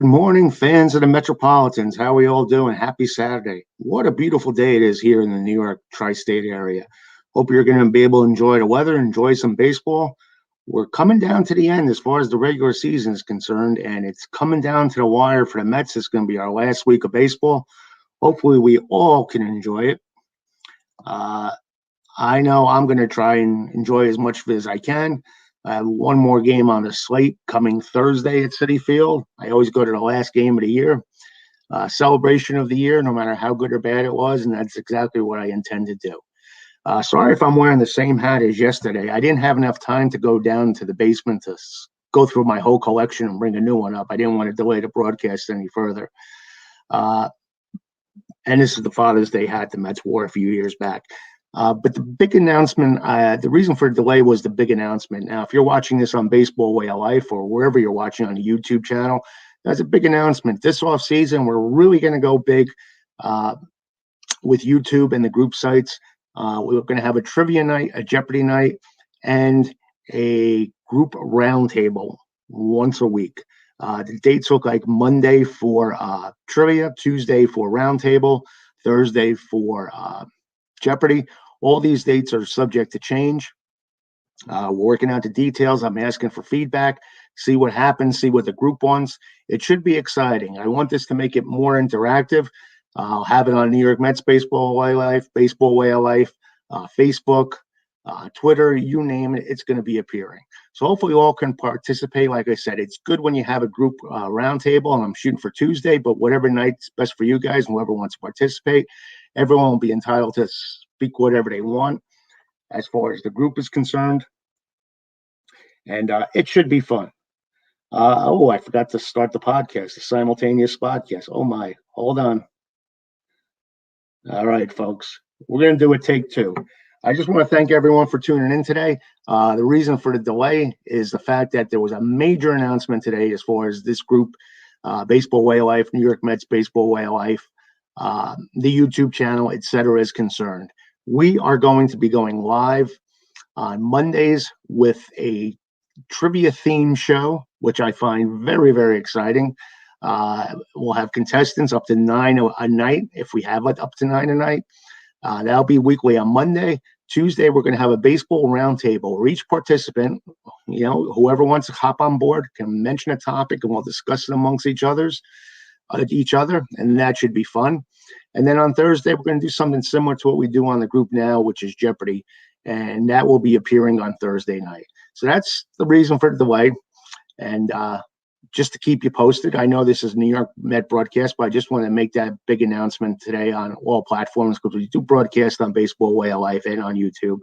Good morning, fans of the Metropolitans. How are we all doing? Happy Saturday. What a beautiful day it is here in the New York tri-state area. Hope you're going to be able to enjoy the weather, enjoy some baseball. We're coming down to the end as far as the regular season is concerned, and it's coming down to the wire for the Mets. It's going to be our last week of baseball. Hopefully, we all can enjoy it. I know I'm going to try and enjoy as much of it as I can. I have one more game on the slate coming Thursday at Citi Field. I always go to the last game of the year, celebration of the year, no matter how good or bad it was, and that's exactly what I intend to do. Sorry if I'm wearing the same hat as yesterday. I didn't have enough time to go down to the basement to go through my whole collection and bring a new one up. I didn't want to delay the broadcast any further. And this is the Father's Day hat the Mets wore a few years back. But the big announcement, the reason for the delay was the big announcement. Now, if you're watching this on Baseball Way of Life or wherever you're watching on the YouTube channel, that's a big announcement. This offseason, we're really going to go big with YouTube and the group sites. We're going to have a trivia night, a Jeopardy night, and a group roundtable once a week. The dates look like Monday for trivia, Tuesday for roundtable, Thursday for Jeopardy. All these dates are subject to change. We're working out the details. I'm asking for feedback, see what happens, see what the group wants. It should be exciting. I want this to make it more interactive. I'll have it on New York Mets Baseball Way of Life, Baseball Way of Life, Facebook, Twitter, you name it, it's going to be appearing. So hopefully all can participate. Like I said, it's good when you have a group roundtable, and I'm shooting for Tuesday, but whatever night's best for you guys and whoever wants to participate, everyone will be entitled to speak whatever they want as far as the group is concerned. And it should be fun. I forgot to start the podcast, the simultaneous podcast. Oh, my. Hold on. All right, folks. We're going to do a take two. I just want to thank everyone for tuning in today. The reason for the delay is the fact that there was a major announcement today as far as this group, Baseball Way of Life, New York Mets Baseball Way of Life, the YouTube channel, etc., is concerned. We are going to be going live on Mondays with a trivia theme show, which I find very, very exciting. We'll have contestants up to 9 a night if we have it up to 9 a night. That'll be weekly on Monday. Tuesday, we're going to have a baseball roundtable where each participant, whoever wants to hop on board can mention a topic and we'll discuss it amongst each other, and that should be fun. And then on Thursday, we're going to do something similar to what we do on the group now, which is Jeopardy, and that will be appearing on Thursday night. So that's the reason for the delay. And just to keep you posted, I know this is New York Met broadcast, but I just want to make that big announcement today on all platforms because we do broadcast on Baseball Way of Life and on YouTube.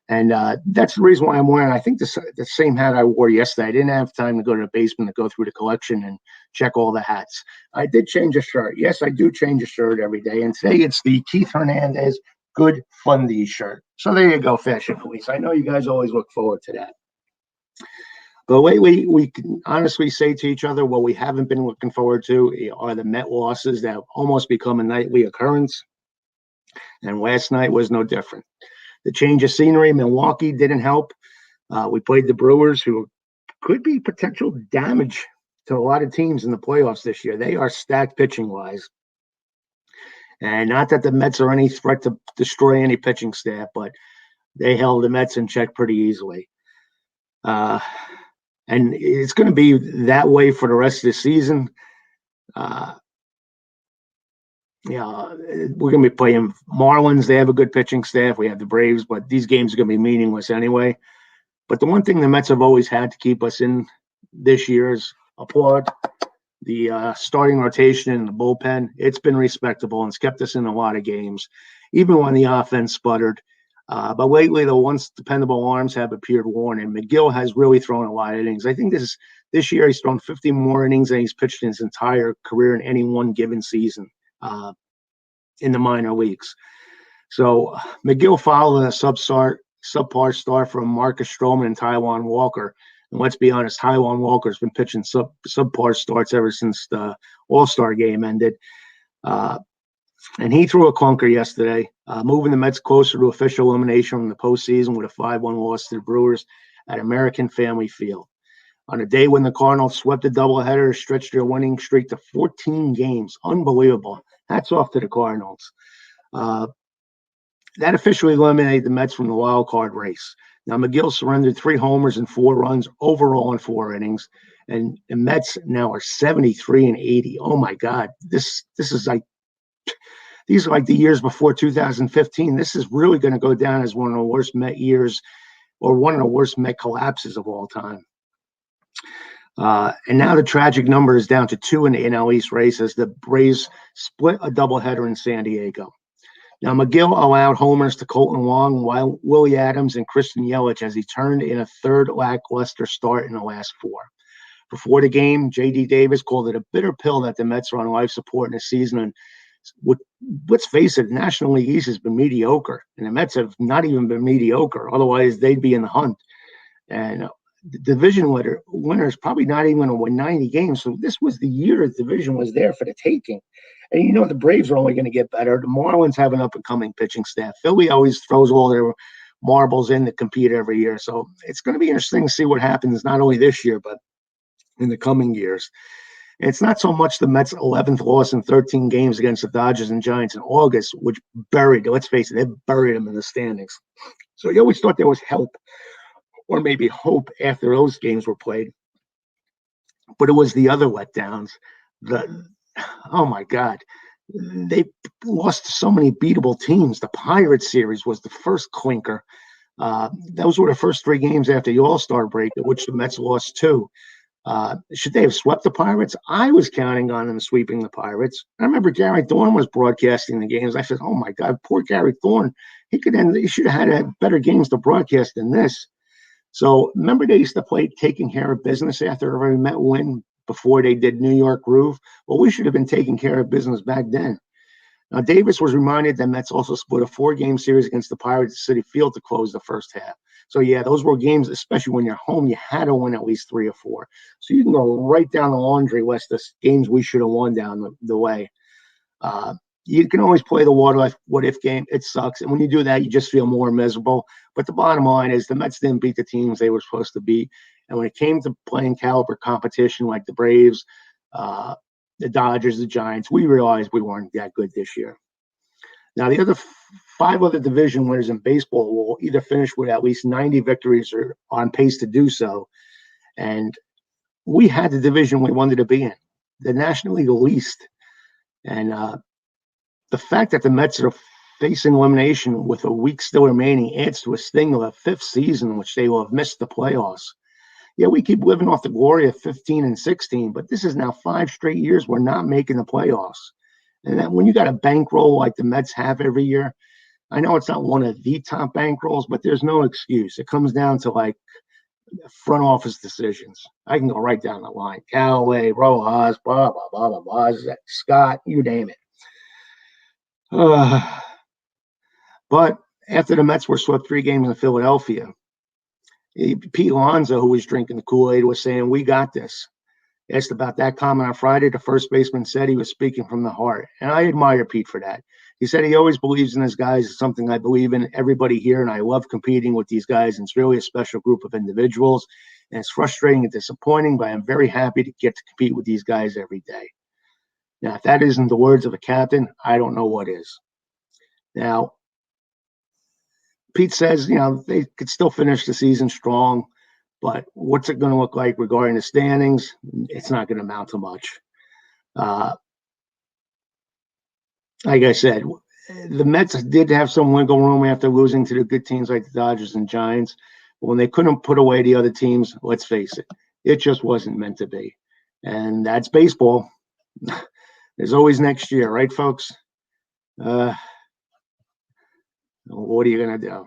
And that's the reason why I'm wearing, I think, the same hat I wore yesterday. I didn't have time to go to the basement to go through the collection and check all the hats. I did change a shirt. Yes, I do change a shirt every day. And today it's the Keith Hernandez Good Fundy shirt. So there you go, Fashion Police. I know you guys always look forward to that. But lately, we can honestly say to each other, what we haven't been looking forward to are the Met losses that have almost become a nightly occurrence. And last night was no different. The change of scenery, Milwaukee didn't help. We played the Brewers, who could be potential damage to a lot of teams in the playoffs this year. They are stacked pitching-wise. And not that the Mets are any threat to destroy any pitching staff, but they held the Mets in check pretty easily. And it's going to be that way for the rest of the season. We're going to be playing Marlins. They have a good pitching staff. We have the Braves, but these games are going to be meaningless anyway. But the one thing the Mets have always had to keep us in this year is applaud the starting rotation and the bullpen. It's been respectable and it's kept us in a lot of games, even when the offense sputtered. But lately, the once dependable arms have appeared worn, and Megill has really thrown a lot of innings. I think this year he's thrown 50 more innings than he's pitched in his entire career in any one given season in the minor leagues. So Megill followed a subpar start from Marcus Stroman and Taijuan Walker. And let's be honest, Taijuan Walker's been pitching subpar starts ever since the All-Star game ended. And he threw a clunker yesterday, moving the Mets closer to official elimination from the postseason with a 5-1 loss to the Brewers at American Family Field. on a day when the Cardinals swept a doubleheader, stretched their winning streak to 14 games. Unbelievable. Hats off to the Cardinals. That officially eliminated the Mets from the wild card race. Now, Megill surrendered 3 homers and 4 runs overall in 4 innings, and the Mets now are 73-80. Oh my God, this is like, these are like the years before 2015. This is really going to go down as one of the worst Met years, or one of the worst Met collapses of all time. And now the tragic number is down to 2 in the NL East race as the Braves split a doubleheader in San Diego. Now, Megill allowed homers to Colton Wong, while Willie Adams and Christian Yelich as he turned in a third lackluster start in the last 4. Before the game, J.D. Davis called it a bitter pill that the Mets are on life support in the season. And let's face it, National League East has been mediocre, and the Mets have not even been mediocre. Otherwise, they'd be in the hunt. And the division winner is probably not even going to win 90 games. So this was the year the division was there for the taking. And you know, the Braves are only going to get better. The Marlins have an up-and-coming pitching staff. Philly always throws all their marbles in to compete every year. So it's going to be interesting to see what happens not only this year, but in the coming years. And it's not so much the Mets' 11th loss in 13 games against the Dodgers and Giants in August, which buried, let's face it, they buried them in the standings. So you always thought there was help, or maybe hope, after those games were played. But it was the other letdowns. Oh my God, they lost to so many beatable teams. The Pirates series was the first clinker. Those were the first 3 games after the All-Star break, at which the Mets lost 2. Should they have swept the Pirates? I was counting on them sweeping the Pirates. I remember Gary Thorne was broadcasting the games. I said, oh my God, poor Gary Thorne. He should have had better games to broadcast than this. So remember they used to play taking care of business after every Met win before they did New York Groove? Well, we should have been taking care of business back then. Now, Davis was reminded that Mets also split a 4-game series against the Pirates at Citi Field to close the first half. So, yeah, those were games, especially when you're home, you had to win at least 3 or 4. So you can go right down the laundry list of games we should have won down the way. You can always play the what-if game. It sucks. And when you do that, you just feel more miserable. But the bottom line is the Mets didn't beat the teams they were supposed to beat. And when it came to playing caliber competition like the Braves, the Dodgers, the Giants, we realized we weren't that good this year. Now, the other 5 other division winners in baseball will either finish with at least 90 victories or on pace to do so. And we had the division we wanted to be in, the National League East. And the fact that the Mets are facing elimination with a week still remaining adds to a sting of a 5th season in which they will have missed the playoffs. Yeah, we keep living off the glory of 15 and 16, but this is now 5 straight years we're not making the playoffs. And that when you got a bankroll like the Mets have every year, I know it's not one of the top bankrolls, but there's no excuse. It comes down to like front office decisions. I can go right down the line. Callaway, Rojas, blah, blah, blah, blah, blah, Scott, you name it. But after the Mets were swept 3 games in Philadelphia, Pete Alonso, who was drinking the Kool-Aid, was saying, we got this. Asked about that comment on Friday, the first baseman said he was speaking from the heart. And I admire Pete for that. He said he always believes in his guys. It's something I believe in, everybody here, and I love competing with these guys. And it's really a special group of individuals. And it's frustrating and disappointing, but I'm very happy to get to compete with these guys every day. Now, if that isn't the words of a captain, I don't know what is. Now, Pete says, they could still finish the season strong, but what's it going to look like regarding the standings? It's not going to amount to much. Like I said, the Mets did have some wiggle room after losing to the good teams like the Dodgers and Giants. But when they couldn't put away the other teams, let's face it, it just wasn't meant to be. And that's baseball. There's always next year, right, folks? What are you going to do?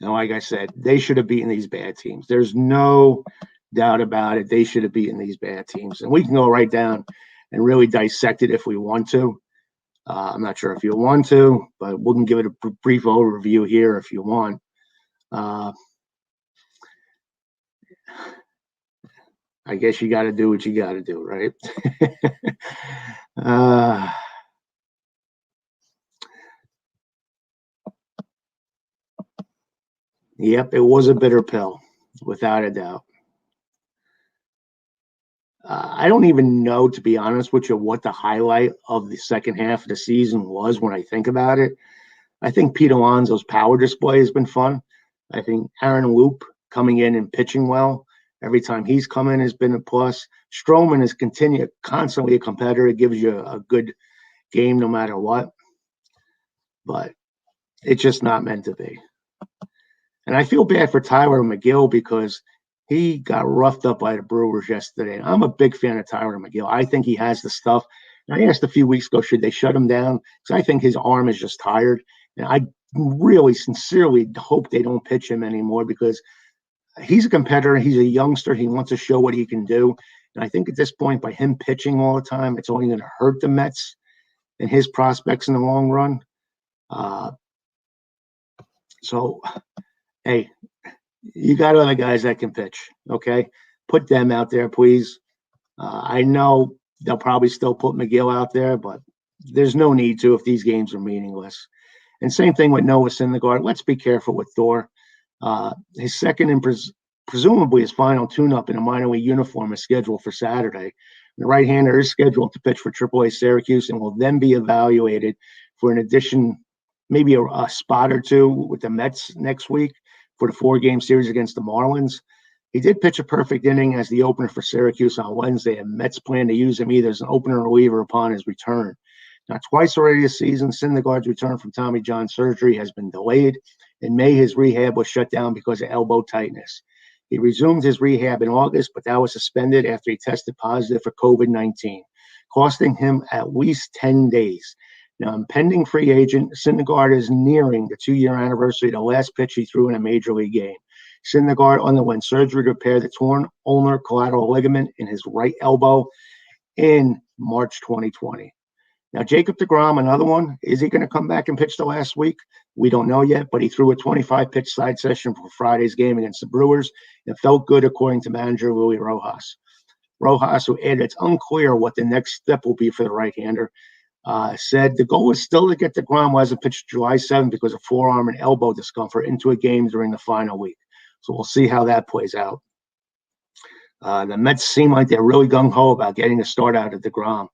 Now, like I said, they should have beaten these bad teams. There's no doubt about it. They should have beaten these bad teams. And we can go right down and really dissect it if we want to. I'm not sure if you want to, but we can give it a brief overview here if you want. I guess you got to do what you got to do, right? Yep, it was a bitter pill. without a doubt. I don't even know, to be honest with you, what the highlight of the second half of the season was when I think about it. I think Pete Alonso's power display has been fun. I think Aaron Loop coming in and pitching well every time he's come in has been a plus. Stroman is constantly a competitor. It gives you a good game no matter what. But it's just not meant to be. And I feel bad for Tylor Megill because he got roughed up by the Brewers yesterday. I'm a big fan of Tylor Megill. I think he has the stuff. And I asked a few weeks ago, should they shut him down? Because I think his arm is just tired. And I really sincerely hope they don't pitch him anymore because he's a competitor. He's a youngster. He wants to show what he can do. And I think at this point, by him pitching all the time, it's only going to hurt the Mets and his prospects in the long run. So, hey, you got other guys that can pitch, okay? Put them out there, please. I know they'll probably still put Megill out there, but there's no need to if these games are meaningless. And same thing with Noah Syndergaard. Let's be careful with Thor. His second and presumably his final tune-up in a minor league uniform is scheduled for Saturday. The right-hander is scheduled to pitch for AAA Syracuse and will then be evaluated for an addition, maybe a spot or two with the Mets next week for the 4-game series against the Marlins. He did pitch a perfect inning as the opener for Syracuse on Wednesday, and Mets plan to use him either as an opener or reliever upon his return. Now, twice already this season, Syndergaard's return from Tommy John surgery has been delayed. In May, his rehab was shut down because of elbow tightness. He resumed his rehab in August, but that was suspended after he tested positive for COVID-19, costing him at least 10 days. Now, impending free agent, Syndergaard is nearing the 2-year anniversary of the last pitch he threw in a major league game. Syndergaard underwent surgery to repair the torn ulnar collateral ligament in his right elbow in March 2020. Now, Jacob deGrom, another one. Is he going to come back and pitch the last week? We don't know yet, but he threw a 25-pitch side session for Friday's game against the Brewers and felt good, according to manager Willie Rojas. Rojas, who added it's unclear what the next step will be for the right-hander, said the goal is still to get deGrom, who hasn't pitched July 7th because of forearm and elbow discomfort, into a game during the final week. So we'll see how that plays out. The Mets seem like they're really gung-ho about getting a start out of deGrom.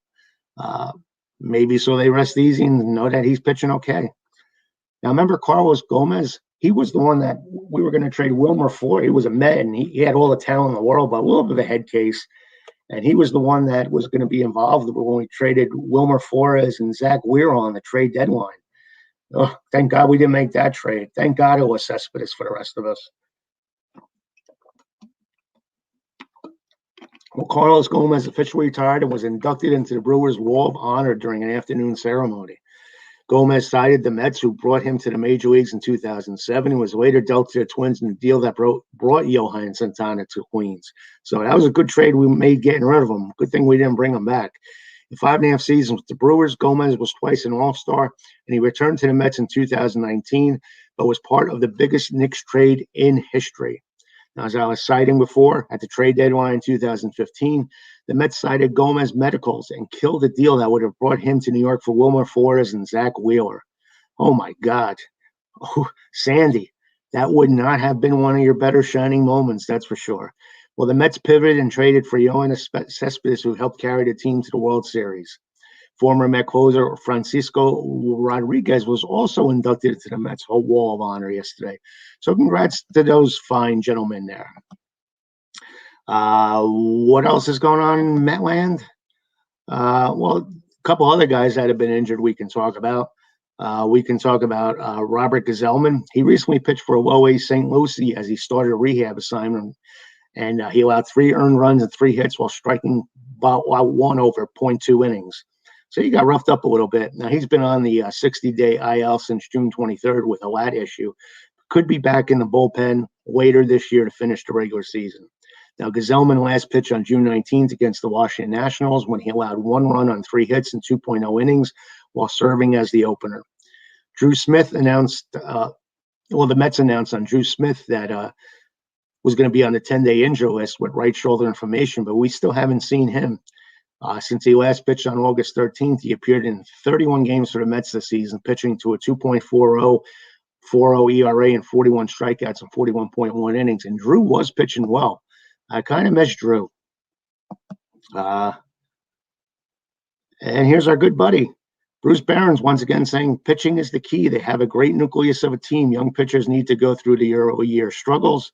Maybe so they rest easy and know that he's pitching okay. Now, remember Carlos Gomez? He was the one that we were going to trade Wilmer for. He was a Met, and he had all the talent in the world, but a little bit of a head case. And he was the one that was going to be involved when we traded Wilmer Flores and Zach Wheeler on the trade deadline. Oh, thank God we didn't make that trade. Thank God it was Cespedes for the rest of us. Well, Carlos Gomez officially retired and was inducted into the Brewers' Wall of Honor during an afternoon ceremony. Gomez cited the Mets, who brought him to the major leagues in 2007, and was later dealt to the Twins in the deal that brought Johan Santana to Queens. So that was a good trade we made getting rid of him. Good thing we didn't bring him back. In 5.5 seasons with the Brewers, Gomez was twice an All-Star, and he returned to the Mets in 2019, but was part of the biggest Knicks trade in history. Now, as I was citing before, at the trade deadline in 2015, the Mets cited Gomez medicals and killed a deal that would have brought him to New York for Wilmer Flores and Zach Wheeler. Oh, my God. Oh, Sandy, that would not have been one of your better shining moments, that's for sure. Well, the Mets pivoted and traded for Yoenis Cespedes, who helped carry the team to the World Series. Former Met closer Francisco Rodriguez was also inducted into the Mets Wall of Honor yesterday. So congrats to those fine gentlemen there. What else is going on in Metland? Well, a couple other guys that have been injured we can talk about. We can talk about Robert Gazellman. He recently pitched for low-A St. Lucie as he started a rehab assignment, and he allowed 3 earned runs and 3 hits while striking about 1 over 0.2 innings. So he got roughed up a little bit. Now, he's been on the 60-day IL since June 23rd with a lat issue. Could be back in the bullpen later this year to finish the regular season. Now, Gazellman last pitched on June 19th against the Washington Nationals when he allowed 1 run on 3 hits in 2.0 innings while serving as the opener. Drew Smith announced, the Mets announced on Drew Smith that was going to be on the 10-day injury list with right shoulder inflammation, but we still haven't seen him. Since he last pitched on August 13th, he appeared in 31 games for the Mets this season, pitching to a 2.40 .40 ERA and 41 strikeouts and 41.1 innings. And Drew was pitching well. I kind of miss Drew. And here's our good buddy, Bruce Barons, once again saying pitching is the key. They have a great nucleus of a team. Young pitchers need to go through the early-year struggles.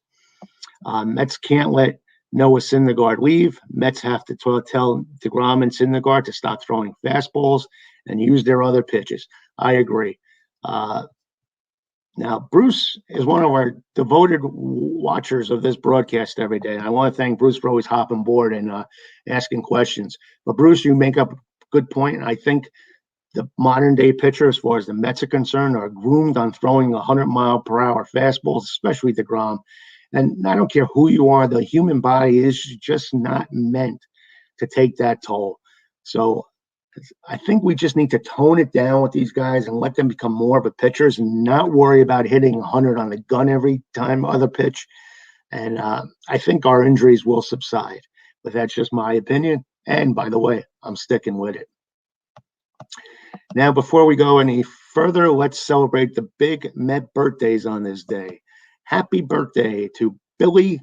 Mets can't let Noah Syndergaard leave. Mets have to tell deGrom and Syndergaard to stop throwing fastballs and use their other pitches. I agree. Now, Bruce is one of our devoted watchers of this broadcast every day. I want to thank Bruce for always hopping board and asking questions. But, Bruce, you make up a good point. I think the modern-day pitcher, as far as the Mets are concerned, are groomed on throwing 100-mile-per-hour fastballs, especially deGrom. And I don't care who you are, the human body is just not meant to take that toll. So I think we just need to tone it down with these guys and let them become more of a pitchers and not worry about hitting 100 on the gun every time other pitch. And I think our injuries will subside. But that's just my opinion. And by the way, I'm sticking with it. Now, before we go any further, let's celebrate the big Met birthdays on this day. Happy birthday to Billy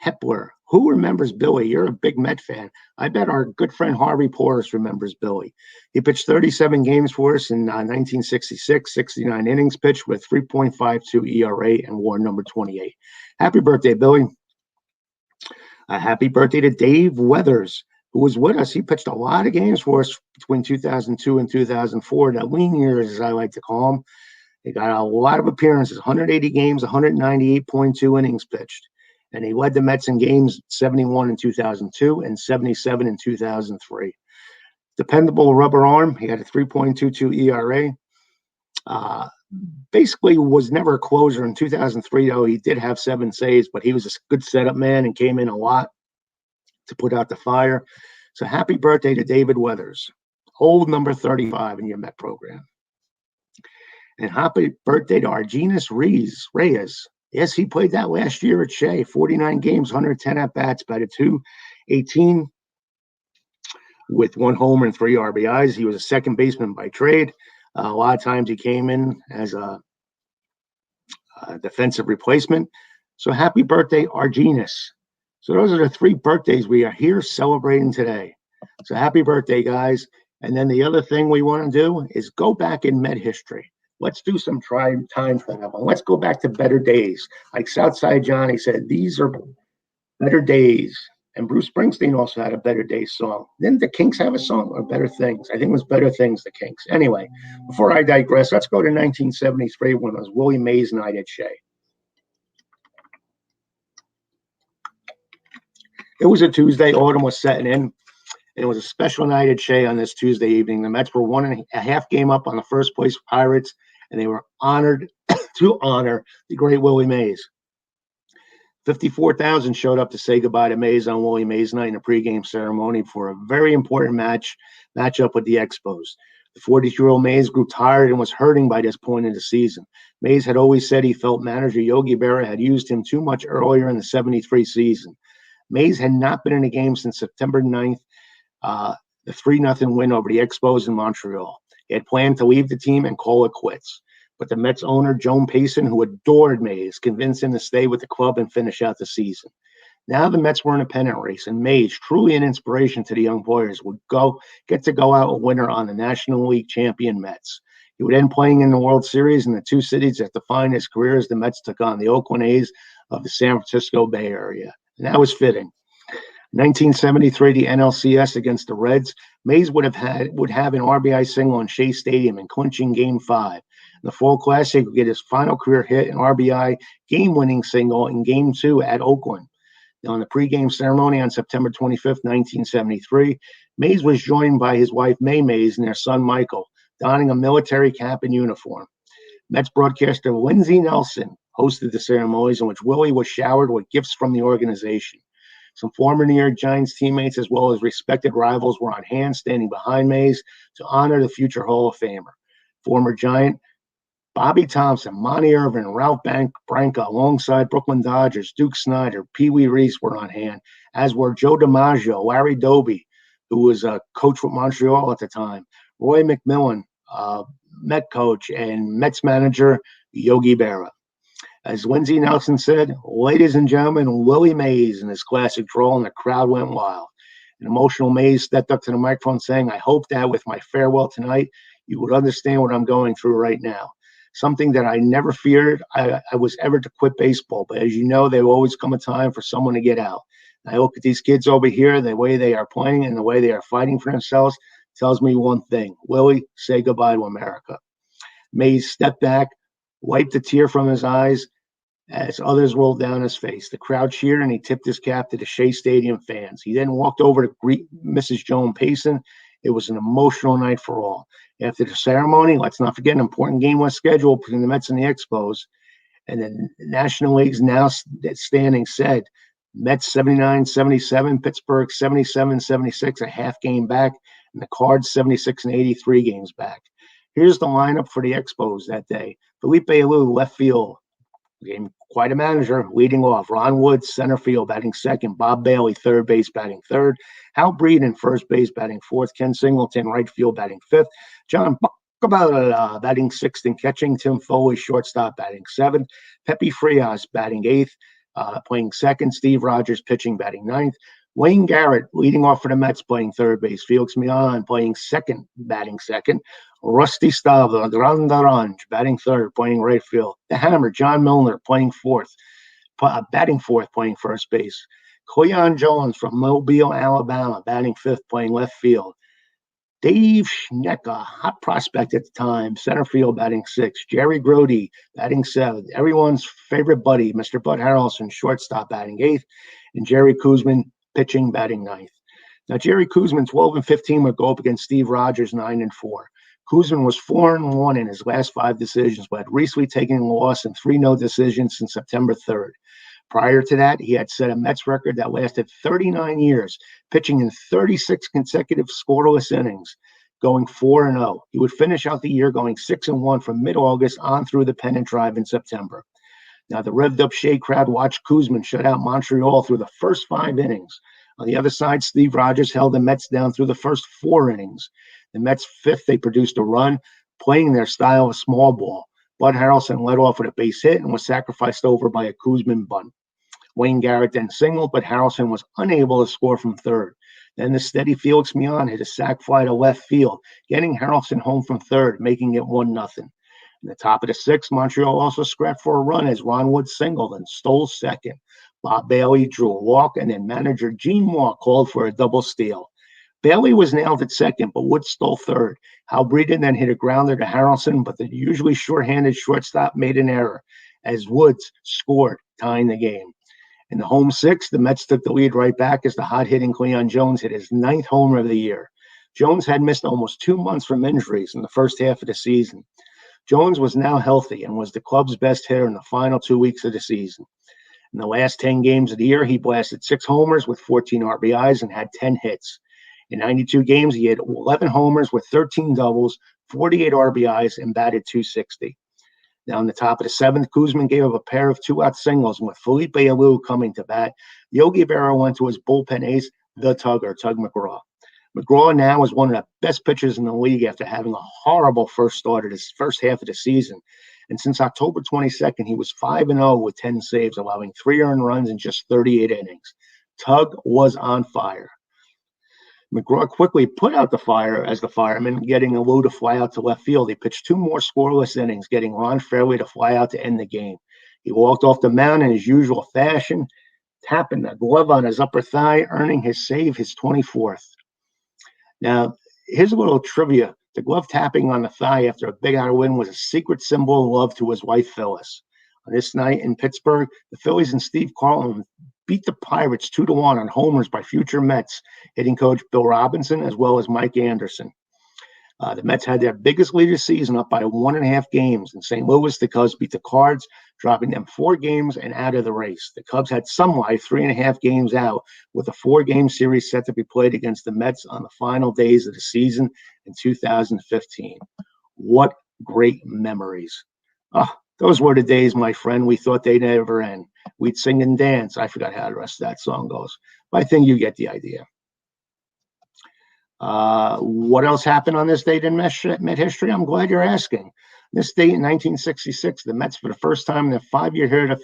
Hepler. Who remembers Billy? You're a big Met fan. I bet our good friend Harvey Porras remembers Billy. He pitched 37 games for us in 1966, 69 innings pitched with 3.52 ERA and WAR number 28. Happy birthday, Billy. Happy birthday to Dave Weathers, who was with us. He pitched a lot of games for us between 2002 and 2004, the lean years, as I like to call them. He got a lot of appearances, 180 games, 198.2 innings pitched. And he led the Mets in games 71 in 2002 and 77 in 2003. Dependable rubber arm. He had a 3.22 ERA. Basically was never a closer. In 2003, though, he did have 7 saves, but he was a good setup man and came in a lot to put out the fire. So happy birthday to David Weathers, old number 35 in your Met program. And happy birthday to Argenis Reyes. Yes, he played that last year at Shea. 49 games, 110 at-bats, batted .218 with 1 homer and 3 RBIs. He was a second baseman by trade. A lot of times he came in as a defensive replacement. So happy birthday, Argenis. So those are the 3 birthdays we are here celebrating today. So happy birthday, guys. And then the other thing we want to do is go back in Met history. Let's do some time travel. Let's go back to better days. Like Southside Johnny said, these are better days. And Bruce Springsteen also had a Better Days song. Didn't the Kinks have a song or Better Things? I think it was Better Things, the Kinks. Anyway, before I digress, let's go to 1973 when it was Willie Mays night at Shea. It was a Tuesday. Autumn was setting in. It was a special night at Shea on this Tuesday evening. The Mets were 1.5 game up on the first place Pirates, and they were honored to honor the great Willie Mays. 54,000 showed up to say goodbye to Mays on Willie Mays night in a pregame ceremony for a very important matchup with the Expos. The 42-year-old Mays grew tired and was hurting by this point in the season. Mays had always said he felt manager Yogi Berra had used him too much earlier in the 73 season. Mays had not been in a game since September 9th, the 3-0 win over the Expos in Montreal. He had planned to leave the team and call it quits. But the Mets owner, Joan Payson, who adored Mays, convinced him to stay with the club and finish out the season. Now the Mets were in a pennant race, and Mays, truly an inspiration to the young players, would get to go out a winner on the National League champion Mets. He would end playing in the World Series in the 2 cities that defined his career as the Mets took on the Oakland A's of the San Francisco Bay Area. And that was fitting. 1973, the NLCS against the Reds. Mays would have an RBI single on Shea Stadium in clinching Game 5. In the Fall Classic, would get his final career hit, an RBI game-winning single in Game 2 at Oakland. Now, in the pregame ceremony on September 25th, 1973, Mays was joined by his wife, May Mays, and their son, Michael, donning a military cap and uniform. Mets broadcaster Lindsey Nelson hosted the ceremonies in which Willie was showered with gifts from the organization. Some former New York Giants teammates as well as respected rivals were on hand standing behind Mays to honor the future Hall of Famer. Former Giant Bobby Thompson, Monty Irvin, Ralph Branca, alongside Brooklyn Dodgers, Duke Snyder, Pee Wee Reese were on hand, as were Joe DiMaggio, Larry Doby, who was a coach with Montreal at the time, Roy McMillan, Met coach, and Mets manager Yogi Berra. As Lindsey Nelson said, ladies and gentlemen, Willie Mays in his classic drawl, and the crowd went wild. An emotional Mays stepped up to the microphone saying, I hope that with my farewell tonight, you would understand what I'm going through right now. Something that I never feared I was ever to quit baseball. But as you know, there will always come a time for someone to get out. I look at these kids over here, the way they are playing and the way they are fighting for themselves tells me one thing. Willie, say goodbye to America. Mays stepped back, wiped a tear from his eyes as others rolled down his face. The crowd cheered, and he tipped his cap to the Shea Stadium fans. He then walked over to greet Mrs. Joan Payson. It was an emotional night for all. After the ceremony, let's not forget an important game was scheduled between the Mets and the Expos. And the National League's now standing said, Mets 79-77, Pittsburgh 77-76, a half game back, and the Cards 76-83 games back. Here's the lineup for the Expos that day. Felipe Alou, left field, became quite a manager, leading off. Ron Woods, center field, batting second. Bob Bailey, third base, batting third. Hal Breeden, first base, batting fourth. Ken Singleton, right field, batting fifth. John Buckabella, batting sixth and catching. Tim Foley, shortstop, batting seventh. Pepe Frias, batting eighth, playing second. Steve Rogers, pitching, batting ninth. Wayne Garrett, leading off for the Mets, playing third base. Felix Millan, playing second, batting second. Rusty Staub, the Grand Orange, batting third, playing right field. The Hammer, John Milner, playing fourth, batting fourth, playing first base. Cleon Jones from Mobile, Alabama, batting fifth, playing left field. Dave Schnecker, hot prospect at the time, center field, batting sixth. Jerry Grody, batting seventh. Everyone's favorite buddy, Mr. Bud Harrelson, shortstop, batting eighth. And Jerry Kuzman, pitching, batting ninth. Now, Jerry Kuzman, 12-15, would go up against Steve Rogers, 9-4. Kuzman was 4-1 in his last 5 decisions, but had recently taken a loss in 3 no decisions since September 3rd. Prior to that, he had set a Mets record that lasted 39 years, pitching in 36 consecutive scoreless innings, going 4-0. He would finish out the year going 6-1 from mid-August on through the pennant drive in September. Now, the revved-up Shea crowd watched Kuzman shut out Montreal through the first 5 innings. On the other side, Steve Rogers held the Mets down through the first 4 innings. The Mets' fifth, they produced a run, playing their style of small ball. Bud Harrelson led off with a base hit and was sacrificed over by a Kuzman bunt. Wayne Garrett then singled, but Harrelson was unable to score from third. Then the steady Felix Millan hit a sac fly to left field, getting Harrelson home from third, making it 1-0. In the top of the 6th, Montreal also scrapped for a run as Ron Wood singled and stole second. Bob Bailey drew a walk, and then manager Gene Moore called for a double steal. Bailey was nailed at second, but Wood stole third. Hal Breeden then hit a grounder to Harrelson, but the usually short-handed shortstop made an error as Woods scored, tying the game. In the home 6th, the Mets took the lead right back as the hot-hitting Cleon Jones hit his 9th homer of the year. Jones had missed almost 2 months from injuries in the first half of the season. Jones was now healthy and was the club's best hitter in the final 2 weeks of the season. In the last 10 games of the year, he blasted 6 homers with 14 RBIs and had 10 hits. In 92 games, he had 11 homers with 13 doubles, 48 RBIs, and batted .260. Now, in the top of the 7th, Kuzman gave up a pair of 2-out singles, and with Felipe Alou coming to bat, Yogi Berra went to his bullpen ace, the Tugger, Tug McGraw. McGraw now is one of the best pitchers in the league after having a horrible first start of this first half of the season. And since October 22nd, he was 5-0 with 10 saves, allowing 3 earned runs in just 38 innings. Tug was on fire. McGraw quickly put out the fire as the fireman, getting Alou to fly out to left field. He pitched 2 more scoreless innings, getting Ron Fairway to fly out to end the game. He walked off the mound in his usual fashion, tapping the glove on his upper thigh, earning his save, his 24th. Now, here's a little trivia. The glove tapping on the thigh after a big out win was a secret symbol of love to his wife, Phyllis. On this night in Pittsburgh, the Phillies and Steve Carlin beat the Pirates 2-1 on homers by future Mets hitting coach Bill Robinson as well as Mike Anderson. The Mets had their biggest lead of the season, up by 1.5 games. In St. Louis, the Cubs beat the Cards, dropping them 4 games and out of the race. The Cubs had some life, 3.5 games out, with a 4-game series set to be played against the Mets on the final days of the season in 2015. What great memories. Those were the days, my friend, we thought they'd never end. We'd sing and dance. I forgot how the rest of that song goes, but I think you get the idea. What else happened on this date in Met history? I'm glad you're asking. This date in 1966, the Mets, for the first time in their five-year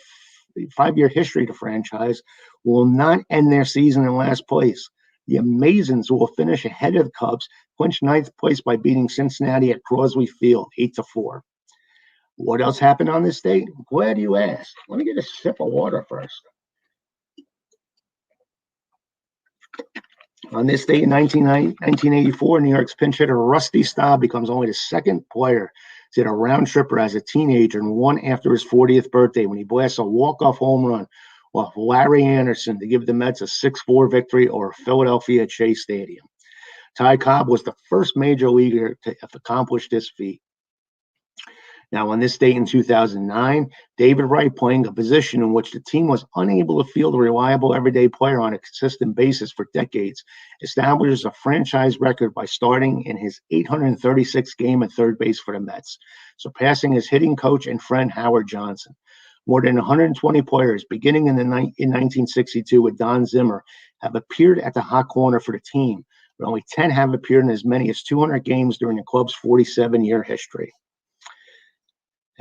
history of the franchise, will not end their season in last place. The Amazons will finish ahead of the Cubs, clinch ninth place by beating Cincinnati at Crosby Field 8-4. What else happened on this date? I'm glad you asked. Let me get a sip of water first. On this date in 1984, New York's pinch hitter Rusty Staub becomes only the second player to hit a round tripper as a teenager, and one after his 40th birthday when he blasts a walk-off home run off Larry Anderson to give the Mets a 6-4 victory over Philadelphia at Shea Stadium. Ty Cobb was the first major leaguer to have accomplished this feat. Now, on this date in 2009, David Wright, playing a position in which the team was unable to field a reliable everyday player on a consistent basis for decades, establishes a franchise record by starting in his 836th game at third base for the Mets, surpassing his hitting coach and friend Howard Johnson. More than 120 players, beginning in 1962 with Don Zimmer, have appeared at the hot corner for the team, but only 10 have appeared in as many as 200 games during the club's 47-year history.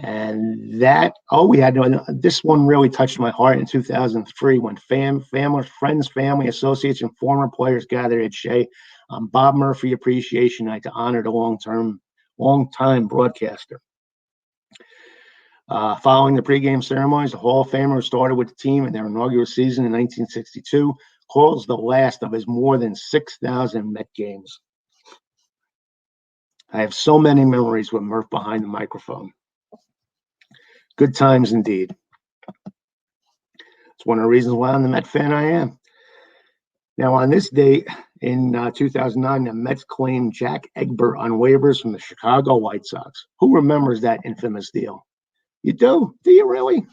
And this one really touched my heart in 2003 when friends, family, associates, and former players gathered at Shea on Bob Murphy Appreciation Night to honor the long-time broadcaster. Following the pregame ceremonies, the Hall of Famer, who started with the team in their inaugural season in 1962, calls the last of his more than 6,000 Met games. I have so many memories with Murph behind the microphone. Good times indeed. It's one of the reasons why I'm the Met fan I am. Now, on this date in 2009, the Mets claimed Jack Egbert on waivers from the Chicago White Sox. Who remembers that infamous deal? You do? Do you really?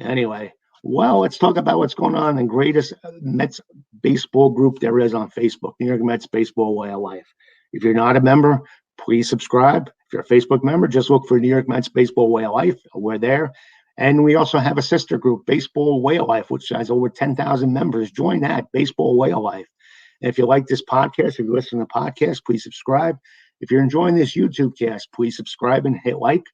Anyway, well, let's talk about what's going on in the greatest Mets baseball group there is on Facebook, New York Mets Baseball Way of Life. If you're not a member, please subscribe. If you're a Facebook member, just look for New York Mets Baseball Way of Life. We're there. And we also have a sister group, Baseball Way of Life, which has over 10,000 members. Join that, Baseball Way of Life. And if you like this podcast, if you listen to the podcast, please subscribe. If you're enjoying this YouTube cast, please subscribe and hit like.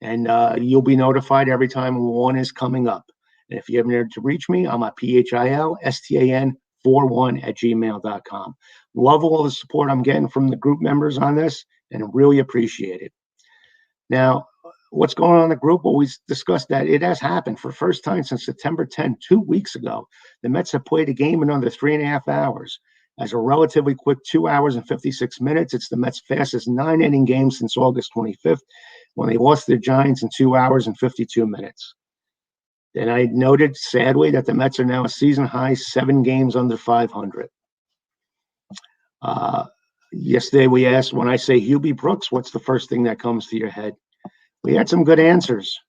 And you'll be notified every time one is coming up. And if you have needed to reach me, I'm at philstan41@gmail.com. Love all the support I'm getting from the group members on this, and really appreciate it. Now, what's going on in the group? Well, we discussed that it has happened for the first time since September 10, 2 weeks ago. The Mets have played a game in under 3.5 hours. As a relatively quick 2 hours and 56 minutes, it's the Mets' fastest 9-inning game since August 25th, when they lost the Giants in 2 hours and 52 minutes. Then I noted, sadly, that the Mets are now a season-high 7 games under 500. Yesterday we asked, when I say Hubie Brooks, what's the first thing that comes to your head? We had some good answers.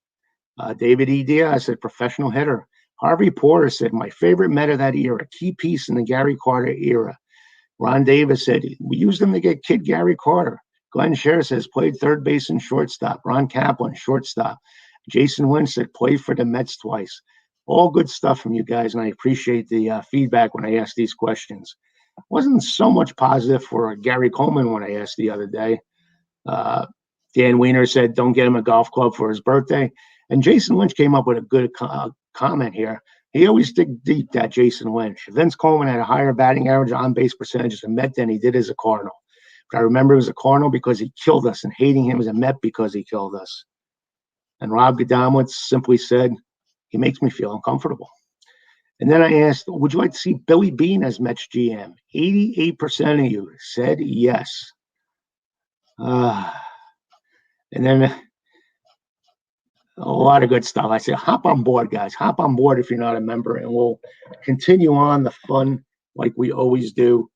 David E. Diaz said professional hitter. Harvey Porter said my favorite Met of that era, key piece in the Gary Carter era. Ron Davis said we used him to get kid Gary Carter. Glenn Scher says played third base and shortstop. Ron Kaplan, shortstop. Jason Wynn said played for the Mets twice. All good stuff from you guys, and I appreciate the feedback when I asked these questions. Wasn't so much positive for Gary Coleman when I asked the other day. Dan Wiener said don't get him a golf club for his birthday. And Jason Lynch came up with a good comment here. He always dig deep, that Jason Lynch. Vince Coleman had a higher batting average, on-base percentage as a Met than he did as a Cardinal. But I remember he was a Cardinal because he killed us, and hating him as a Met because he killed us. And Rob Godamowitz simply said, he makes me feel uncomfortable. And then I asked, would you like to see Billy Beane as Mets GM? 88% of you said yes. And then a lot of good stuff. I said, hop on board, guys. Hop on board if you're not a member, and we'll continue on the fun like we always do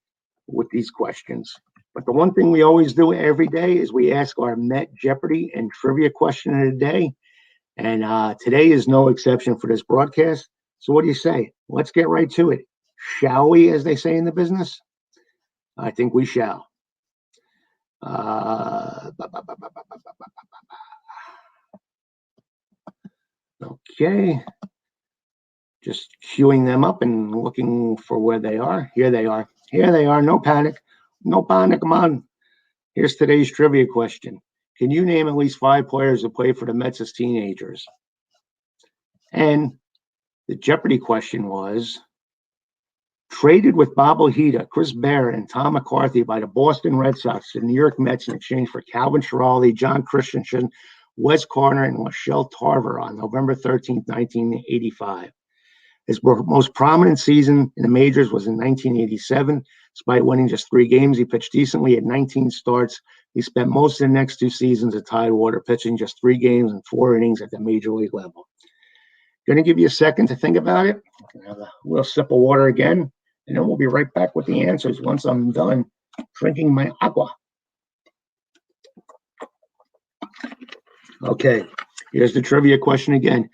with these questions. But the one thing we always do every day is we ask our Met Jeopardy and trivia question of the day. And today is no exception for this broadcast. So what do you say? Let's get right to it. Shall we, as they say in the business? I think we shall. Okay. Just queuing them up and looking for where they are. Here they are. Here they are. No panic. No panic, man. Here's today's trivia question. Can you name at least 5 players who played for the Mets as teenagers? And the Jeopardy question was, traded with Bob Ojeda, Chris Barrett, and Tom McCarthy by the Boston Red Sox to the New York Mets in exchange for Calvin Schiraldi, John Christensen, Wes Carter, and Michelle Tarver on November 13, 1985. His most prominent season in the majors was in 1987. Despite winning just 3 games, he pitched decently at 19 starts. He spent most of the next 2 seasons at Tidewater, pitching just 3 games and 4 innings at the major league level. Going to give you a second to think about it. Have a little sip of water again, and then we'll be right back with the answers once I'm done drinking my agua. Okay, here's the trivia question again.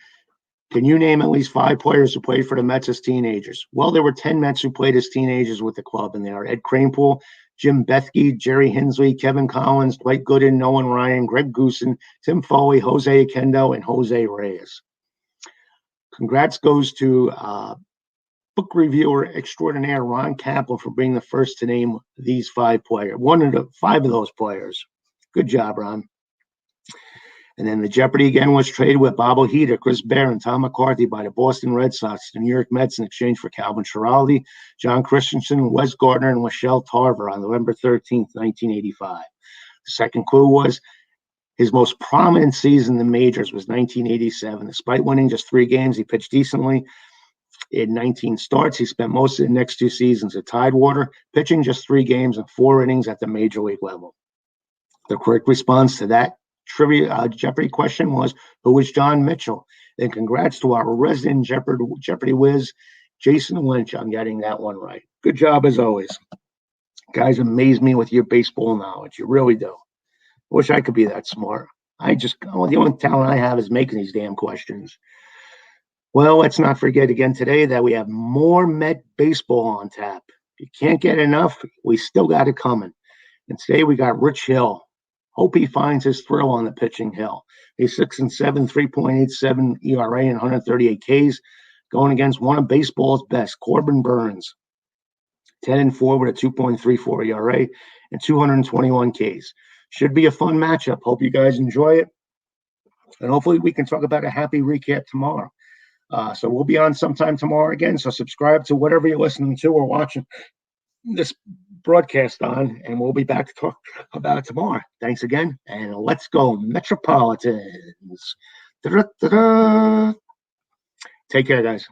Can you name at least 5 players who played for the Mets as teenagers? Well, there were 10 Mets who played as teenagers with the club, and they are Ed Kranepool, Jim Bethke, Jerry Hinsley, Kevin Collins, Dwight Gooden, Nolan Ryan, Greg Goosen, Tim Foley, Jose Akendo, and Jose Reyes. Congrats goes to book reviewer extraordinaire Ron Kaplan for being the first to name these 5 players, 5 of those players. Good job, Ron. And then the Jeopardy again was traded with Bob Ojeda, Chris Barrett, and Tom McCarthy by the Boston Red Sox to the New York Mets in exchange for Calvin Schiraldi, John Christensen, Wes Gardner, and Michelle Tarver on November 13th, 1985. The second clue was his most prominent season in the majors was 1987. Despite winning just 3 games, he pitched decently in 19 starts. He spent most of the next 2 seasons at Tidewater, pitching just 3 games and 4 innings at the major league level. The correct response to that trivia Jeopardy question was, who was John Mitchell? And congrats to our resident Jeopardy whiz, Jason Lynch, on getting that one right. Good job as always. Guys, amaze me with your baseball knowledge. You really do. Wish I could be that smart. The only talent I have is making these damn questions. Well, let's not forget again today that we have more Met baseball on tap. If you can't get enough, we still got it coming. And today we got Rich Hill. Hope he finds his thrill on the pitching hill. He's 6-7, 3.87 ERA and 138 Ks, going against one of baseball's best, Corbin Burns, 10-4 with a 2.34 ERA and 221 Ks. Should be a fun matchup. Hope you guys enjoy it, and hopefully we can talk about a happy recap tomorrow. So we'll be on sometime tomorrow again. So subscribe to whatever you're listening to or watching this broadcast on, and we'll be back to talk about it tomorrow. Thanks again, and let's go Metropolitans. Da-da-da-da. Take care, guys.